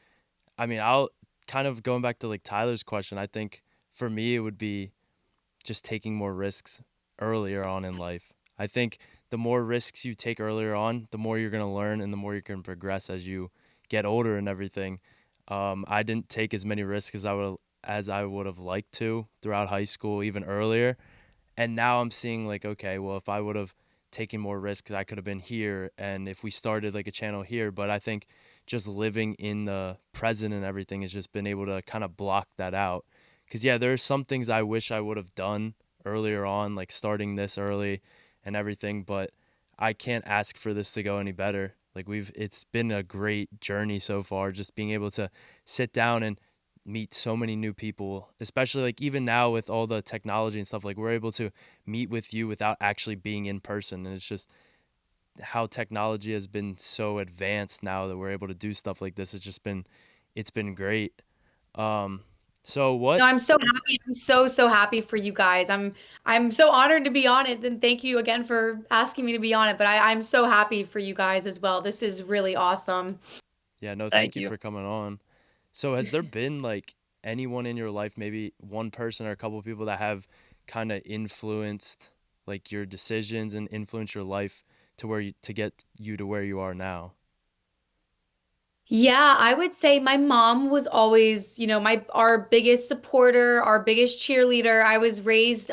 I'll kind of going back to like Tyler's question. I think for me it would be just taking more risks earlier on in life. I think the more risks you take earlier on, the more you're going to learn and the more you can progress as you get older and everything. I didn't take as many risks as I would have liked to throughout high school, even earlier. And now I'm seeing like, okay, well, if I would have taken more risks, I could have been here. And if we started like a channel here, but I think just living in the present and everything has just been able to kind of block that out. Because, yeah, there are some things I wish I would have done earlier on, like starting this early and everything, but I can't ask for this to go any better. Like it's been a great journey so far, just being able to sit down and meet so many new people, especially like even now with all the technology and stuff, like we're able to meet with you without actually being in person. And it's just how technology has been so advanced now that we're able to do stuff like this. It's been great. Um, so No, what, I'm so happy. I'm so, so happy for you guys. I'm so honored to be on it. And thank you again for asking me to be on it. But I'm so happy for you guys as well. This is really awesome. yeah, no, thank Thank you you. for coming on. So has there been like anyone in your life, maybe one person or a couple of people that have kind of influenced like your decisions and influenced your life to get you to where you are now? Yeah, I would say my mom was always, my our biggest supporter, our biggest cheerleader. I was raised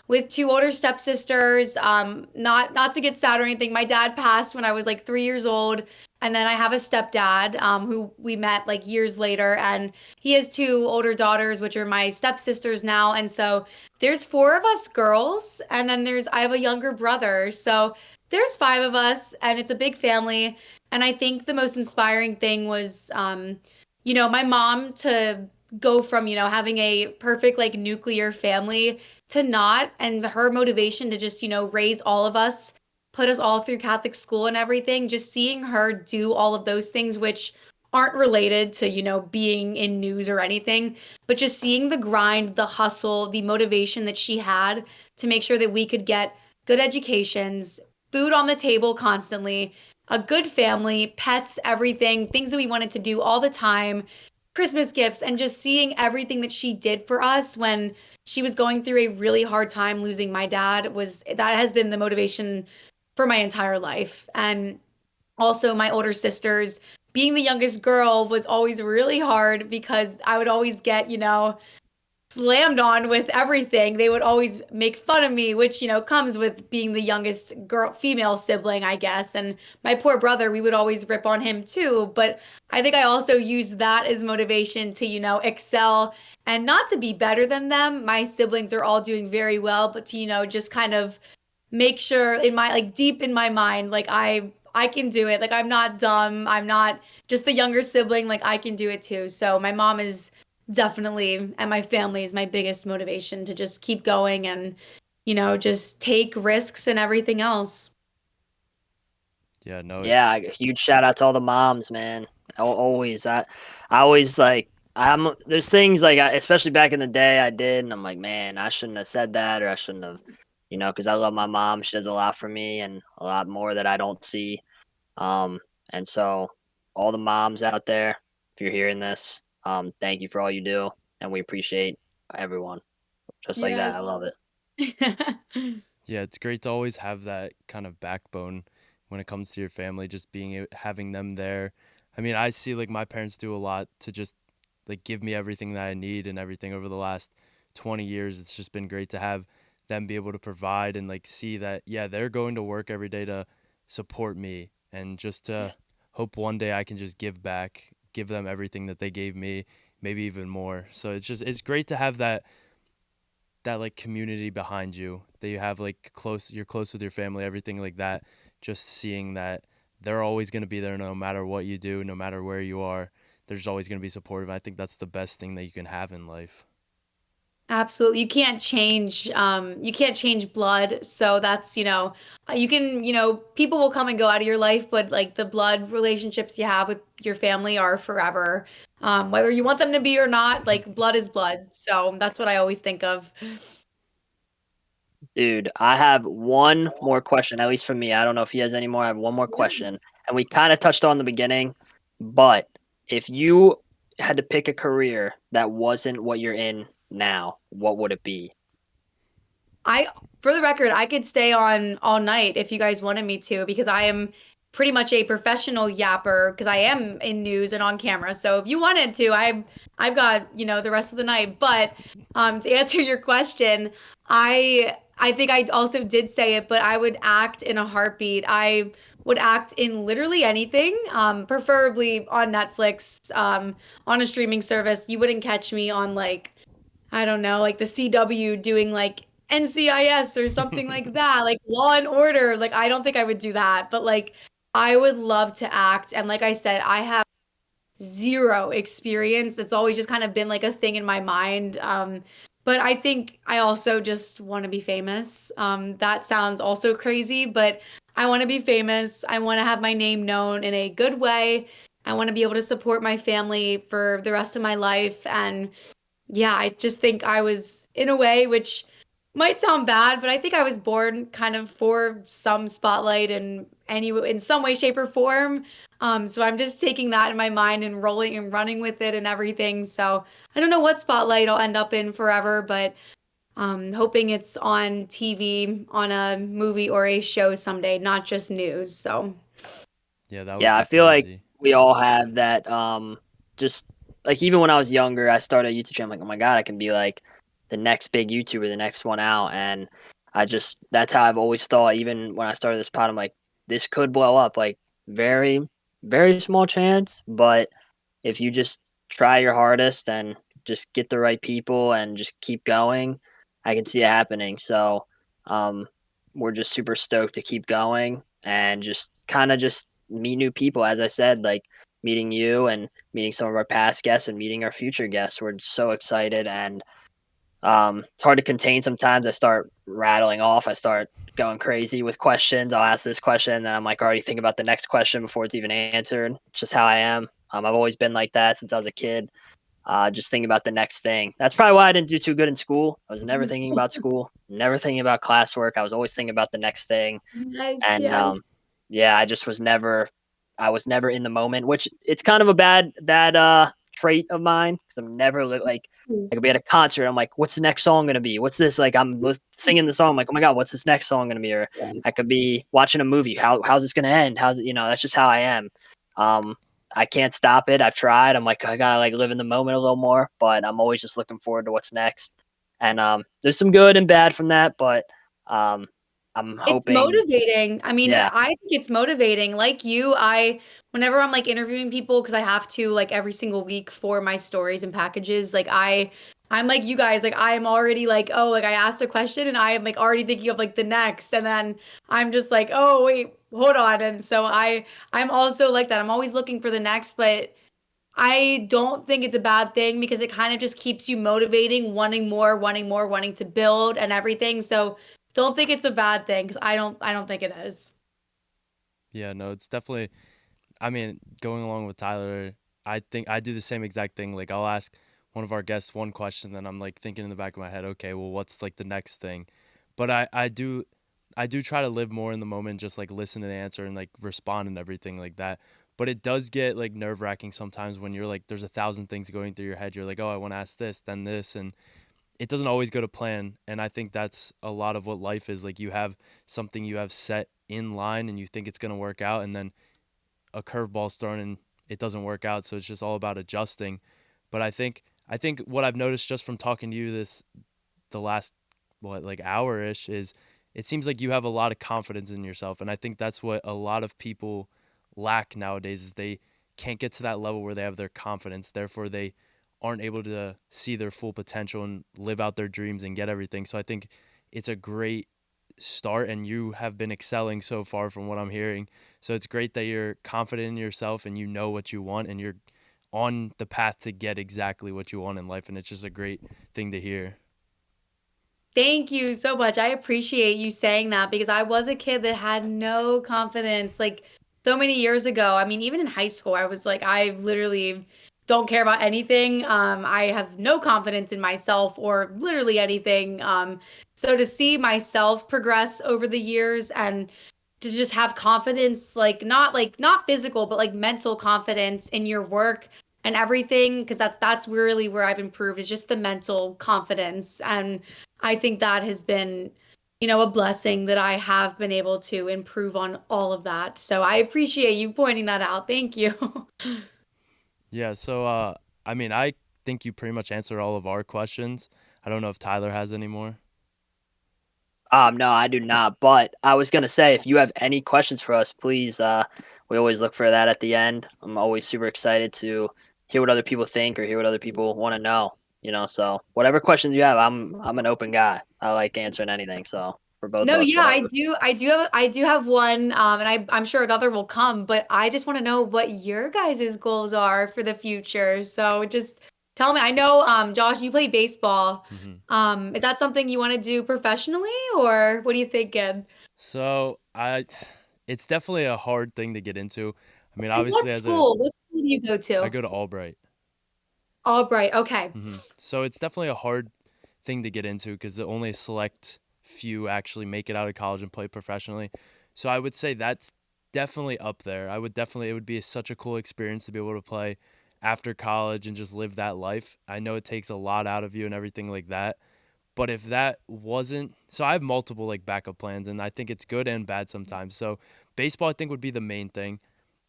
with two older stepsisters. Not to get sad or anything. My dad passed when I was like 3 years old, and then I have a stepdad who we met like years later, and he has two older daughters, which are my stepsisters now. And so there's four of us girls, and then I have a younger brother. So there's five of us, and it's a big family. And I think the most inspiring thing was, my mom to go from, having a perfect like nuclear family to not, and her motivation to just, raise all of us, put us all through Catholic school and everything, just seeing her do all of those things, which aren't related to, being in news or anything, but just seeing the grind, the hustle, the motivation that she had to make sure that we could get good educations, food on the table constantly, a good family, pets, everything, things that we wanted to do all the time, Christmas gifts, and just seeing everything that she did for us when she was going through a really hard time losing my dad was that has been the motivation for my entire life. And also my older sisters, being the youngest girl was always really hard because I would always get, slammed on with everything. They would always make fun of me, which, comes with being the youngest girl, female sibling, I guess. And my poor brother, we would always rip on him too. But I think I also used that as motivation to, excel and not to be better than them. My siblings are all doing very well, but to, just kind of make sure in my like deep in my mind, like I can do it. Like I'm not dumb. I'm not just the younger sibling. Like I can do it too. So my mom is definitely, and my family is my biggest motivation to just keep going and, just take risks and everything else. Yeah, no, Yeah, huge shout out to all the moms, man. Always, I always like, there's things like, especially back in the day, I did, and I'm like, man, I shouldn't have said that, or I shouldn't have, because I love my mom. She does a lot for me, and a lot more that I don't see. Um, and so, all the moms out there, if you're hearing this, thank you for all you do, and we appreciate everyone. Just like that, Yes. I love it. yeah, it's great to always have that kind of backbone when it comes to your family, just having them there. I mean, I see like my parents do a lot to just like give me everything that I need and everything over the last 20 years. It's just been great to have them be able to provide and like see that, yeah, they're going to work every day to support me and just to hope one day I can just give back, give them everything that they gave me maybe even more. So it's great to have that like community behind you, that you have like you're close with your family, everything like that. Just seeing that they're always going to be there no matter what you do, no matter where you are. There's always going to be supportive. I think that's the best thing that you can have in life. Absolutely. You can't change blood. So that's, you can, people will come and go out of your life, but like the blood relationships you have with your family are forever. Whether you want them to be or not, like blood is blood. So that's what I always think of. Dude, I have one more question, at least for me. I don't know if he has any more. I have one more Yeah. question. And we kind of touched on the beginning, but if you had to pick a career that wasn't what you're in now, what would it be? I, for the record, I could stay on all night if you guys wanted me to, because I am pretty much a professional yapper because I am in news and on camera. So if you wanted to, I've got, the rest of the night. But to answer your question, I think I also did say it, but I would act in a heartbeat. I would act in literally anything, preferably on Netflix, on a streaming service. You wouldn't catch me on like I don't know, like the CW doing like NCIS or something like that, like Law and Order. Like I don't think I would do that, but like I would love to act. And like I said, I have zero experience. It's always just kind of been like a thing in my mind. But I think I also just want to be famous. That sounds also crazy, but I want to be famous. I want to have my name known in a good way. I want to be able to support my family for the rest of my life. And yeah, I just think I was in a way which might sound bad, but I think I was born kind of for some spotlight in some way, shape, or form. So I'm just taking that in my mind and rolling and running with it and everything. So I don't know what spotlight I'll end up in forever, but hoping it's on TV, on a movie or a show someday, not just news. So Yeah, that would Yeah, be I feel like crazy. we all have that. Just like even when I was younger, I started a YouTube channel. I'm like, oh my god, I can be like the next big YouTuber, the next one out, and that's how I've always thought. Even when I started this pod, I'm like, this could blow up. Like very, very small chance, but if you just try your hardest and just get the right people and just keep going, I can see it happening. So, um, we're just super stoked to keep going and just kind of just meet new people. As I said, like meeting you and meeting some of our past guests and meeting our future guests. We're so excited and it's hard to contain sometimes. I start rattling off. I start going crazy with questions. I'll ask this question, and then I'm like already thinking about the next question before it's even answered. It's just how I am. I've always been like that since I was a kid. Just thinking about the next thing. That's probably why I didn't do too good in school. I was never thinking about school, never thinking about classwork. I was always thinking about the next thing. nice, And yeah. yeah, I was never in the moment, which it's kind of a bad trait of mine because I'm never like I could be at a concert. I'm like, what's the next song gonna be? What's this? Like singing the song. I'm like, oh my god, what's this next song gonna be? Or Yes. I could be watching a movie. How's this gonna end? How's it? That's just how I am. Um, I can't stop it. I've tried. I'm like, I gotta like live in the moment a little more, but I'm always just looking forward to what's next. And there's some good and bad from that, but um, I'm It's hoping, motivating. I mean, yeah. I think it's motivating. Like you, whenever I'm like interviewing people, because I have to like every single week for my stories and packages, like I'm like you guys, like I'm already like, oh, like I asked a question and I am like already thinking of like the next, and then I'm just like, oh wait, hold on. And so I'm also like that. I'm always looking for the next, but I don't think it's a bad thing because it kind of just keeps you motivating, wanting more, wanting more, wanting to build and everything. So don't think it's a bad thing because I don't think it is. Yeah, no, it's definitely. I mean, going along with Tyler, I think I do the same exact thing. Like, I'll ask one of our guests one question, then I'm like thinking in the back of my head, okay, well, what's like the next thing? But I do try to live more in the moment, just like listen to the answer and like respond and everything like that. But it does get like nerve wracking sometimes when you're like, there's a thousand things going through your head. You're like, oh, I want to ask this, then this, and it doesn't always go to plan. And I think that's a lot of what life is. Like, you have something you have set in line and you think it's gonna work out, and then a curveball's thrown and it doesn't work out. So it's just all about adjusting. But I think what I've noticed just from talking to you the last like hour ish is it seems like you have a lot of confidence in yourself, and I think that's what a lot of people lack nowadays is they can't get to that level where they have their confidence. Therefore, they aren't able to see their full potential and live out their dreams and get everything. So I think it's a great start, and you have been excelling so far from what I'm hearing. So it's great that you're confident in yourself and you know what you want and you're on the path to get exactly what you want in life, and it's just a great thing to hear. Thank you so much. I appreciate you saying that because I was a kid that had no confidence like so many years ago. I mean, even in high school, I was like, I literally don't care about anything. I have no confidence in myself or literally anything. So to see myself progress over the years and to just have confidence, like not physical, but like mental confidence in your work and everything, because that's really where I've improved is just the mental confidence. And I think that has been, a blessing that I have been able to improve on all of that. So I appreciate you pointing that out. Thank you. Yeah, so I mean, I think you pretty much answered all of our questions. I don't know if Tyler has any more. No, I do not. But I was gonna say, if you have any questions for us, please. We always look for that at the end. I'm always super excited to hear what other people think or hear what other people want to know. So whatever questions you have, I'm an open guy. I like answering anything. So for both No, of us, yeah, whatever. I do have one, and I'm sure another will come, but I just want to know what your guys' goals are for the future. So just tell me. I know, Josh, you play baseball. hmm Is that something you want to do professionally, or what do you think, Ed? So it's definitely a hard thing to get into. I mean, And obviously, what school do you go I to? go to Albright. Albright. Okay. So it's definitely a hard thing to get into because only a select few actually make it out of college and play professionally. So I would say that's definitely up there. It would be such a cool experience to be able to play after college and just live that life. I know it takes a lot out of you and everything like that. But if that wasn't, so I have multiple like backup plans, and I think it's good and bad sometimes. So baseball, I think, would be the main thing.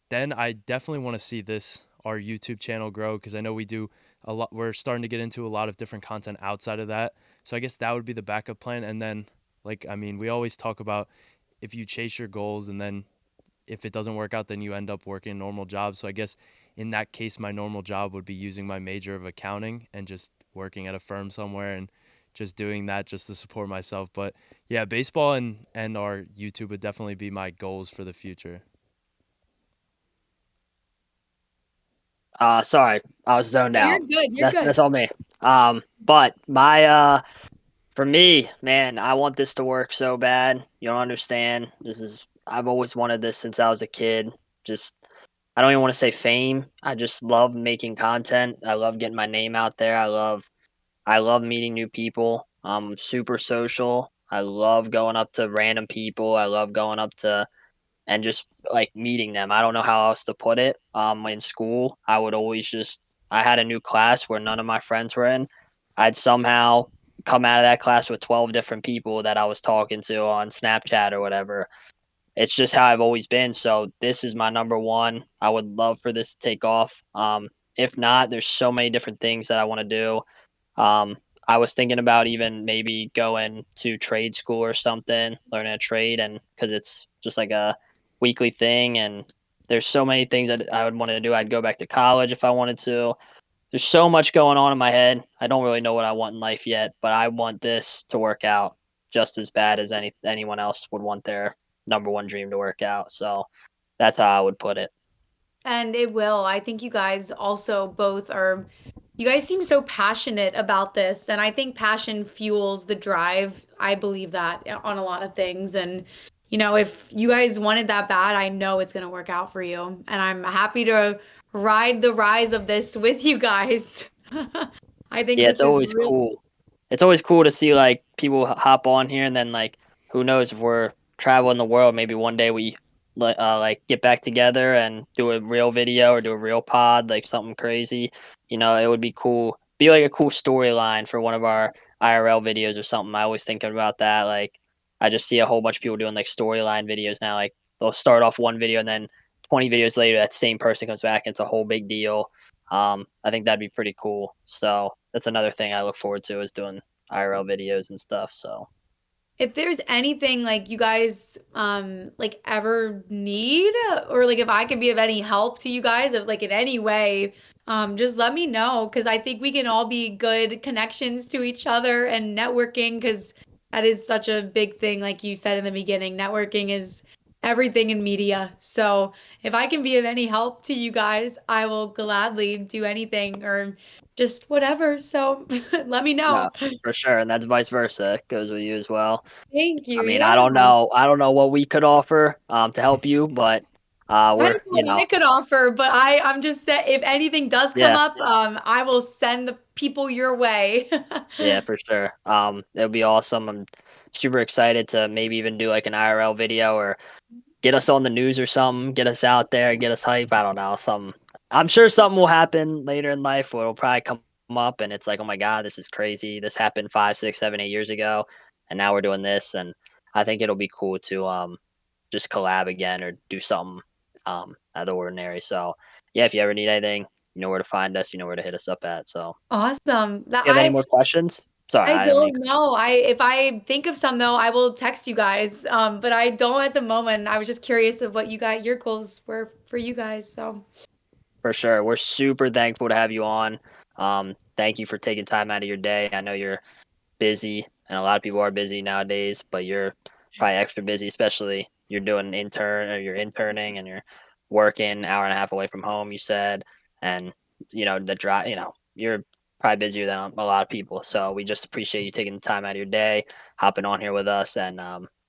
Then I definitely want to see this our YouTube channel grow because I know we do a lot. We're starting to get into a lot of different content outside of that. So I guess that would be the backup plan. And then, like, I mean, we always talk about if you chase your goals and then if it doesn't work out, then you end up working a normal job. So I guess in that case, my normal job would be using my major of accounting and just working at a firm somewhere and just doing that just to support myself. But yeah, baseball and our YouTube would definitely be my goals for the future. Sorry, I was zoned No, you're out. good. You're That's good. that's all me. But my for me, man, I want this to work so bad. You don't understand. I've always wanted this since I was a kid. Just I don't even want to say fame. I just love making content. I love getting my name out there. I love meeting new people. I'm super social. I love going up to random people. I love going up to and just like meeting them. I don't know how else to put it. In school, I had a new class where none of my friends were in. I'd somehow come out of that class with 12 different people that I was talking to on Snapchat or whatever. It's just how I've always been. So this is my number one. I would love for this to take off. If not, there's so many different things that I want to do. Um, I was thinking about even maybe going to trade school or something, learning a trade, and because it's just like a weekly thing, and there's so many things that I would want to do. I'd go back to college if I wanted to. There's so much going on in my head. I don't really know what I want in life yet, but I want this to work out just as bad as anyone else would want their number one dream to work out. So that's how I would put it. And it will. I think you guys also both are, you guys seem so passionate about this. And I think passion fuels the drive. I believe that on a lot of things. And, if you guys wanted that bad, I know it's going to work out for you. And I'm happy to ride the rise of this with you guys. I think Yeah, it's this is always really, cool. It's always cool to see like people hop on here and then like who knows if we're traveling the world, maybe one day we like get back together and do a real video or do a real pod, like something crazy. It would be cool. Be like a cool storyline for one of our IRL videos or something. I always thinking about that. Like I just see a whole bunch of people doing like storyline videos now. Like they'll start off one video and then 20 videos later that same person comes back and it's a whole big deal. I think that'd be pretty cool. So that's another thing I look forward to is doing IRL videos and stuff. So if there's anything like you guys like ever need, or like if I could be of any help to you guys of like in any way, just let me know because I think we can all be good connections to each other and networking because that is such a big thing, like you said in the beginning. Networking is everything in media. So if I can be of any help to you guys, I will gladly do anything or just whatever. So let me No, know. for sure, and that's vice versa. It goes with you as well. Thank I you. mean, Yeah. I don't know what we could offer to help you, but I we're don't know what I could offer, but I'm just saying if anything does come yeah, up, I will send the people your way. yeah, for sure. It'll be awesome. I'm super excited to maybe even do like an IRL video or get us on the news or something, get us out there, get us hype. I don't know, something. I'm sure something will happen later in life where it'll probably come up and it's like, oh my god, this is crazy. This happened 5, 6, 7, 8 years ago, and now we're doing this. And I think it'll be cool to just collab again or do something out of the ordinary. So yeah, if you ever need anything, you know where to find us. You know where to hit us up at. So, Awesome. That you have any more questions? Sorry, I I didn't mean. don't know. If I think of some though, I will text you guys. But I don't at the moment. I was just curious of what you got your goals were for you guys. So For sure. We're super thankful to have you on. Thank you for taking time out of your day. I know you're busy, and a lot of people are busy nowadays, but you're probably extra busy, especially you're doing an intern or you're interning and you're working hour and a half away from home, you said, and the drive, you're probably busier than a lot of people. So we just appreciate you taking the time out of your day, hopping on here with us, and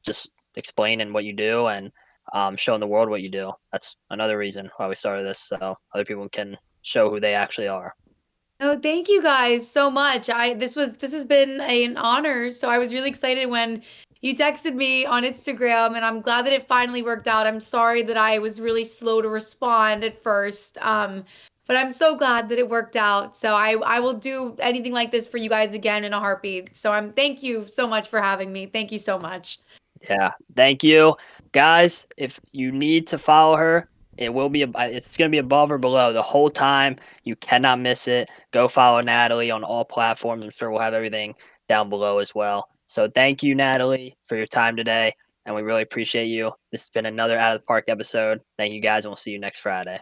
just explaining what you do and showing the world what you do. That's another reason why we started this, so other people can show who they actually are. oh, thank you guys so much. This has been an honor. So I was really excited when you texted me on Instagram, and I'm glad that it finally worked out. I'm sorry that I was really slow to respond at first. But I'm so glad that it worked out. So I will do anything like this for you guys again in a heartbeat. So thank you so much for having me. Thank you so much. Yeah, thank you, guys. If you need to follow her, it's gonna be above or below the whole time. You cannot miss it. Go follow Natalie on all platforms. I'm sure we'll have everything down below as well. So thank you, Natalie, for your time today, and we really appreciate you. This has been another Out of the Park episode. Thank you, guys, and we'll see you next Friday.